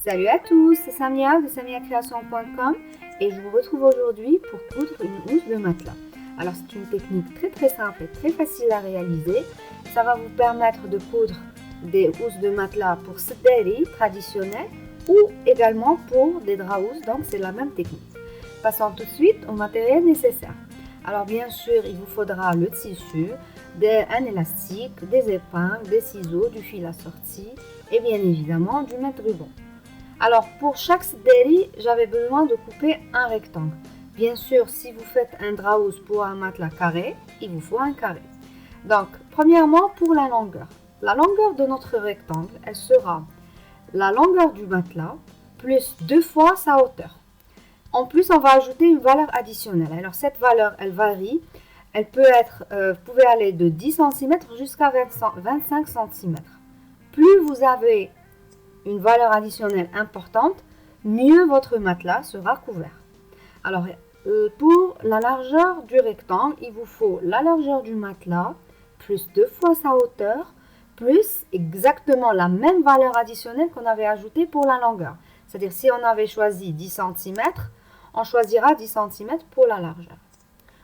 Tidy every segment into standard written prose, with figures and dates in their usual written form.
Salut à tous, c'est Samia de samiacreation.com et je vous retrouve aujourd'hui pour coudre une housse de matelas. Alors c'est une technique très simple et très facile à réaliser. Ça va vous permettre de coudre des housses de matelas pour sederi traditionnels ou également pour des draps housses, donc c'est la même technique. Passons tout de suite au matériel nécessaire. Alors bien sûr, il vous faudra le tissu, un élastique, des épingles, des ciseaux, du fil assorti et bien évidemment du mètre-ruban. Alors pour chaque sederi, j'avais besoin de couper un rectangle. Bien sûr, si vous faites un drap housse pour un matelas carré, il vous faut un carré. Donc, premièrement, pour la longueur de notre rectangle, elle sera la longueur du matelas plus 2 fois sa hauteur. En plus, on va ajouter une valeur additionnelle. Alors cette valeur, elle varie. Elle peut être, vous pouvez aller de 10 cm jusqu'à 25 cm. Plus vous avez une valeur additionnelle importante, mieux votre matelas sera couvert. Alors, pour la largeur du rectangle, il vous faut la largeur du matelas plus 2 fois sa hauteur plus exactement la même valeur additionnelle qu'on avait ajoutée pour la longueur. C'est-à-dire, si on avait choisi 10 cm, on choisira 10 cm pour la largeur.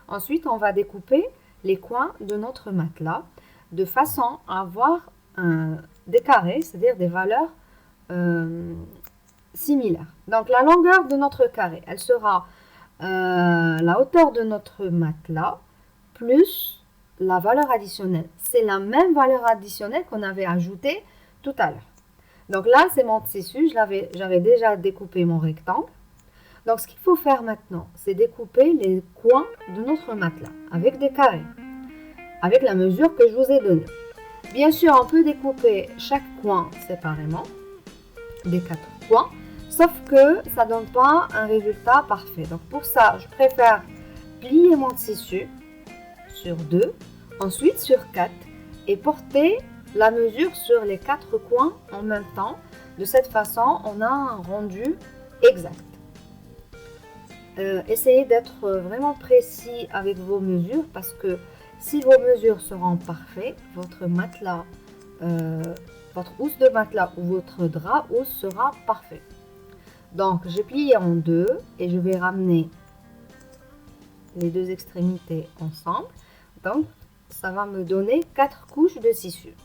Ensuite, on va découper les coins de notre matelas de façon à avoir des carrés, c'est-à-dire des valeurs similaires. Donc la longueur de notre carré, elle sera la hauteur de notre matelas plus la valeur additionnelle. C'est la même valeur additionnelle qu'on avait ajoutée tout à l'heure. Donc là, c'est mon tissu, j'avais déjà découpé mon rectangle. Donc ce qu'il faut faire maintenant, c'est découper les coins de notre matelas avec des carrés, avec la mesure que je vous ai donnée. Bien sûr, on peut découper chaque coin séparément, des 4 coins, sauf que ça ne donne pas un résultat parfait. Donc pour ça, je préfère plier mon tissu sur 2, ensuite sur 4 et porter la mesure sur les 4 coins en même temps. De cette façon, on a un rendu exact. Essayez d'être vraiment précis avec vos mesures parce que si vos mesures seront parfaites, votre matelas, votre housse de matelas ou votre drap housse sera parfait. Donc, j'ai plié en deux et je vais ramener les deux extrémités ensemble. Donc, ça va me donner 4 couches de tissu.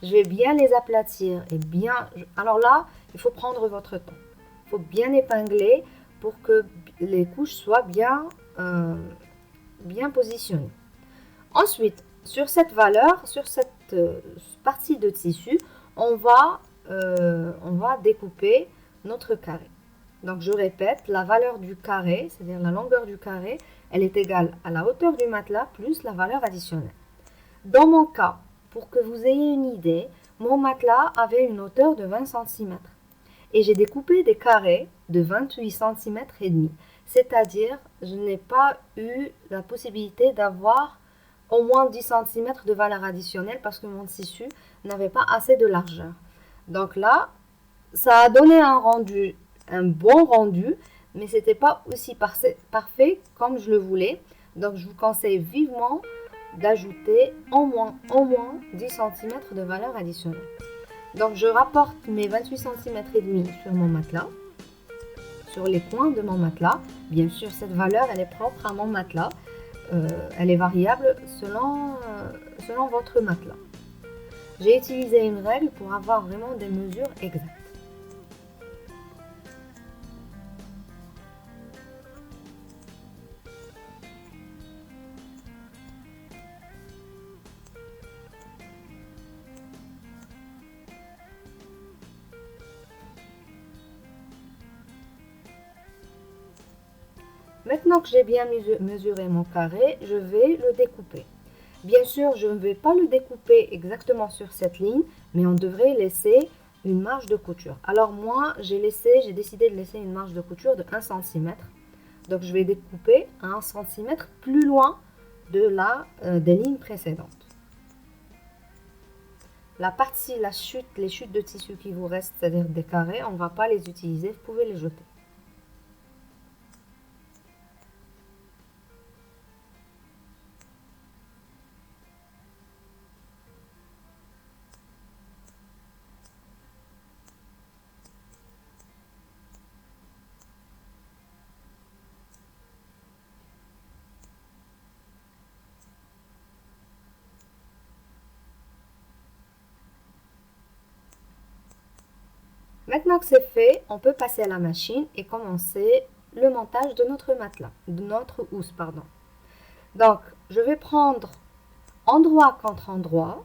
Je vais bien les aplatir et bien... Alors là, il faut prendre votre temps. Il faut bien épingler pour que les couches soient bien positionnées. Ensuite, sur cette valeur, sur cette partie de tissu, on va découper notre carré. Donc je répète, la valeur du carré, c'est-à-dire la longueur du carré, elle est égale à la hauteur du matelas plus la valeur additionnelle. Dans mon cas, pour que vous ayez une idée, mon matelas avait une hauteur de 20 cm. Et j'ai découpé des carrés de 28 cm et demi. C'est-à-dire, je n'ai pas eu la possibilité d'avoir au moins 10 cm de valeur additionnelle parce que mon tissu n'avait pas assez de largeur. Donc là, ça a donné un bon rendu, mais ce n'était pas aussi parfait comme je le voulais. Donc je vous conseille vivement d'ajouter au moins 10 cm de valeur additionnelle. Donc je rapporte mes 28 cm et demi sur mon matelas, sur les coins de mon matelas. Bien sûr, cette valeur, elle est propre à mon matelas. Elle est variable selon votre matelas. J'ai utilisé une règle pour avoir vraiment des mesures exactes. Maintenant que j'ai bien mesuré mon carré, je vais le découper. Bien sûr, je ne vais pas le découper exactement sur cette ligne, mais on devrait laisser une marge de couture. Alors moi, j'ai décidé de laisser une marge de couture de 1 cm. Donc je vais découper à 1 cm plus loin des lignes précédentes. La partie, les chutes de tissu qui vous restent, c'est-à-dire des carrés, on ne va pas les utiliser, vous pouvez les jeter. Maintenant que c'est fait, on peut passer à la machine et commencer le montage de notre matelas, de notre housse, pardon. Donc, je vais prendre endroit contre endroit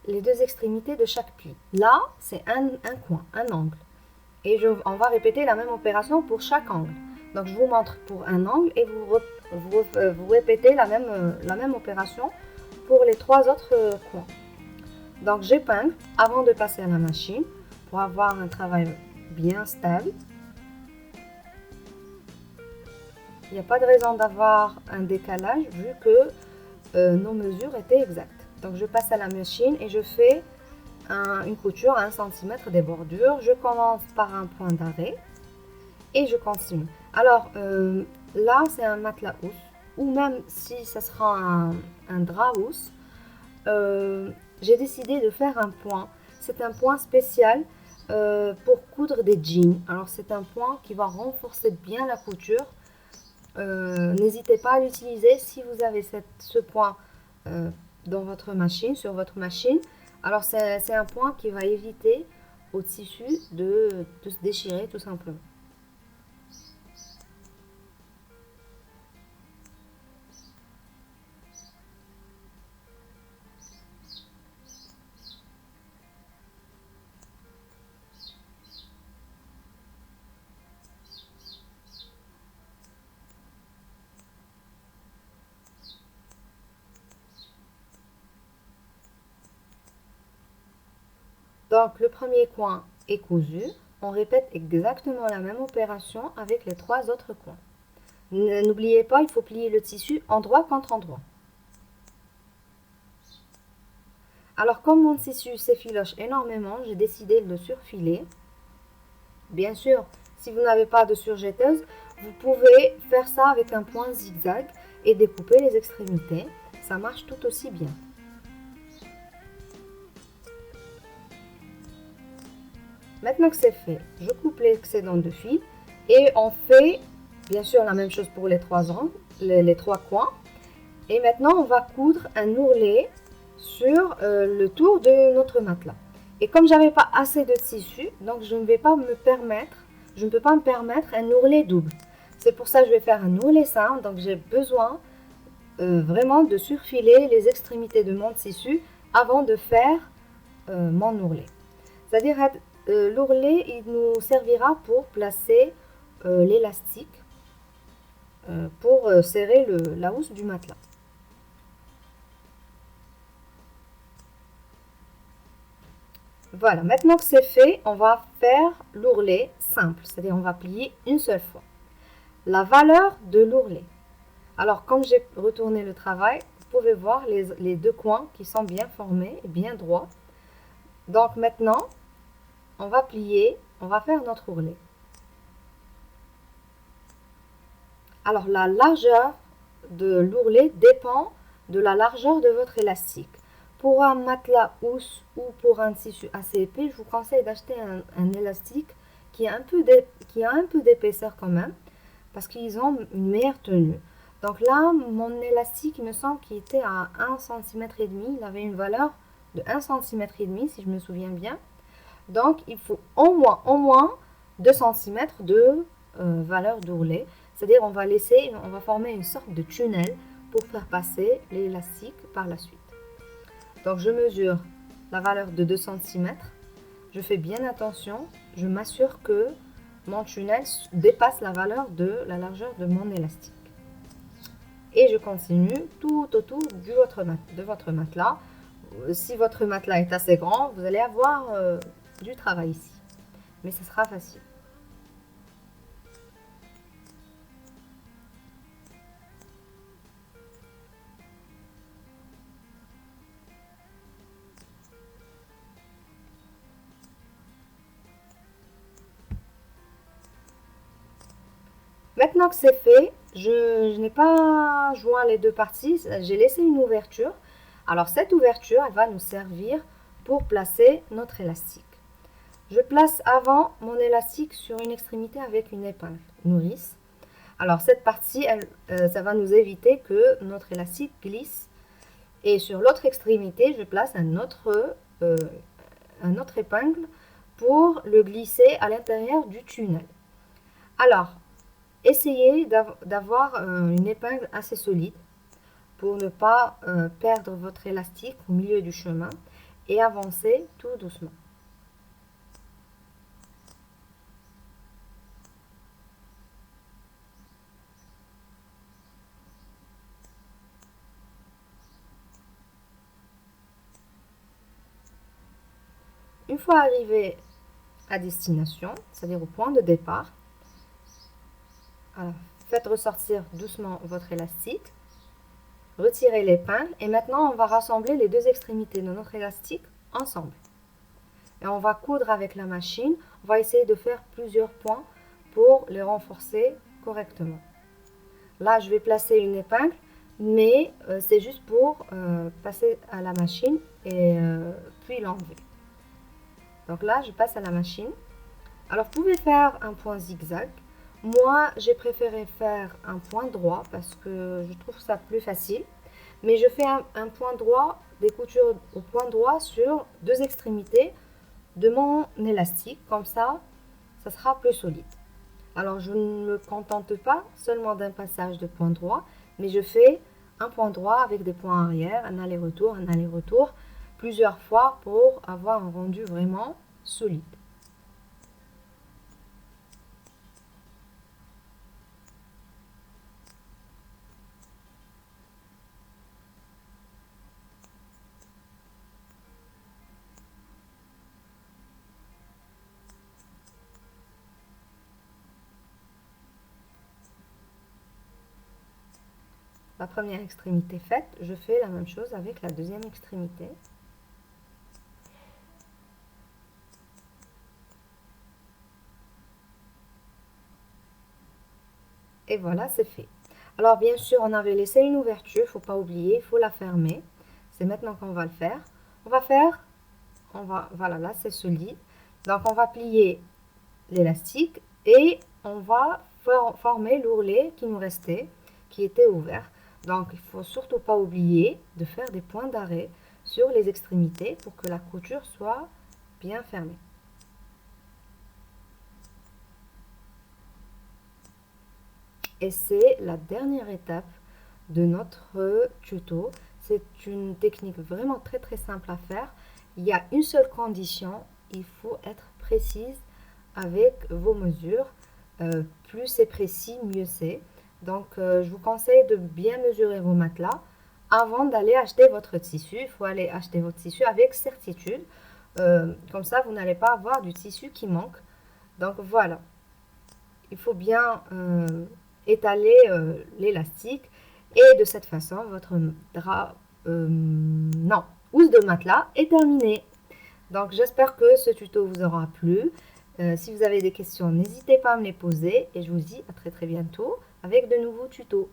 les deux extrémités de chaque pli. Là, c'est un coin, un angle. Et on va répéter la même opération pour chaque angle. Donc, je vous montre pour un angle et vous répétez la même opération pour les trois autres coins. Donc, j'épingle avant de passer à la machine pour avoir un travail bien stable. Il n'y a pas de raison d'avoir un décalage vu que nos mesures étaient exactes. Donc, je passe à la machine et je fais une couture à 1 cm des bordures. Je commence par un point d'arrêt et je continue. Alors, là, c'est un matelas housse ou même si ça sera un drap housse, j'ai décidé de faire un point. C'est un point spécial pour coudre des jeans. Alors, c'est un point qui va renforcer bien la couture. N'hésitez pas à l'utiliser si vous avez ce point dans votre machine, sur votre machine. Alors, c'est un point qui va éviter au tissu de se déchirer tout simplement. Donc, le premier coin est cousu. On répète exactement la même opération avec les trois autres coins. N'oubliez pas, il faut plier le tissu endroit contre endroit. Alors, comme mon tissu s'effiloche énormément, j'ai décidé de le surfiler. Bien sûr, si vous n'avez pas de surjetteuse, vous pouvez faire ça avec un point zigzag et découper les extrémités. Ça marche tout aussi bien. Maintenant que c'est fait, je coupe l'excédent de fil et on fait bien sûr la même chose pour les trois angles, les trois coins. Et maintenant, on va coudre un ourlet sur le tour de notre matelas. Et comme j'avais pas assez de tissu, donc je ne peux pas me permettre un ourlet double. C'est pour ça que je vais faire un ourlet simple. Donc j'ai besoin vraiment de surfiler les extrémités de mon tissu avant de faire mon ourlet. C'est-à-dire l'ourlet, il nous servira pour placer l'élastique pour serrer la housse du matelas. Voilà, maintenant que c'est fait, on va faire l'ourlet simple, c'est-à-dire on va plier une seule fois. La valeur de l'ourlet. Alors, comme j'ai retourné le travail, vous pouvez voir les deux coins qui sont bien formés et bien droits. Donc maintenant, on va plier, on va faire notre ourlet. Alors, la largeur de l'ourlet dépend de la largeur de votre élastique. Pour un matelas housse ou pour un tissu assez épais, je vous conseille d'acheter un élastique qui a un peu d'épaisseur quand même, parce qu'ils ont une meilleure tenue. Donc là, mon élastique, il me semble qu'il était à 1,5 cm. Il avait une valeur de 1,5 cm si je me souviens bien. Donc, il faut au moins 2 cm de valeur d'ourlet. C'est-à-dire, on va former une sorte de tunnel pour faire passer l'élastique par la suite. Donc, je mesure la valeur de 2 cm. Je fais bien attention. Je m'assure que mon tunnel dépasse la valeur de la largeur de mon élastique. Et je continue tout autour de votre matelas. Si votre matelas est assez grand, vous allez avoir du travail ici. Mais ce sera facile. Maintenant que c'est fait, je n'ai pas joint les deux parties, j'ai laissé une ouverture. Alors cette ouverture, elle va nous servir pour placer notre élastique. Je place avant mon élastique sur une extrémité avec une épingle nourrice. Alors cette partie, ça va nous éviter que notre élastique glisse. Et sur l'autre extrémité, je place un autre épingle pour le glisser à l'intérieur du tunnel. Alors, essayez d'avoir une épingle assez solide pour ne pas perdre votre élastique au milieu du chemin et avancer tout doucement. Une fois arrivé à destination, c'est-à-dire au point de départ, alors, faites ressortir doucement votre élastique, retirez l'épingle et maintenant on va rassembler les deux extrémités de notre élastique ensemble. Et on va coudre avec la machine, on va essayer de faire plusieurs points pour les renforcer correctement. Là, je vais placer une épingle, mais c'est juste pour passer à la machine et puis l'enlever. Donc là, je passe à la machine. Alors, vous pouvez faire un point zigzag. Moi, j'ai préféré faire un point droit parce que je trouve ça plus facile. Mais je fais un point droit, des coutures au point droit sur deux extrémités de mon élastique. Comme ça sera plus solide. Alors, je ne me contente pas seulement d'un passage de point droit, mais je fais un point droit avec des points arrière, un aller-retour, plusieurs fois pour avoir un rendu vraiment solide. La première extrémité faite, je fais la même chose avec la deuxième extrémité. Et voilà, c'est fait. Alors bien sûr, on avait laissé une ouverture, il ne faut pas oublier, il faut la fermer. C'est maintenant qu'on va le faire. Voilà, là c'est solide. Donc on va plier l'élastique et on va former l'ourlet qui nous restait, qui était ouvert. Donc il ne faut surtout pas oublier de faire des points d'arrêt sur les extrémités pour que la couture soit bien fermée. Et c'est la dernière étape de notre tuto. C'est une technique vraiment très simple à faire. Il y a une seule condition, il faut être précise avec vos mesures. Plus c'est précis, mieux c'est. Donc, je vous conseille de bien mesurer vos matelas avant d'aller acheter votre tissu. Il faut aller acheter votre tissu avec certitude. Comme ça, vous n'allez pas avoir du tissu qui manque. Donc, voilà. Il faut bien étaler l'élastique. Et de cette façon, votre housse de matelas est terminée. Donc, j'espère que ce tuto vous aura plu. Si vous avez des questions, n'hésitez pas à me les poser et je vous dis à très bientôt avec de nouveaux tutos.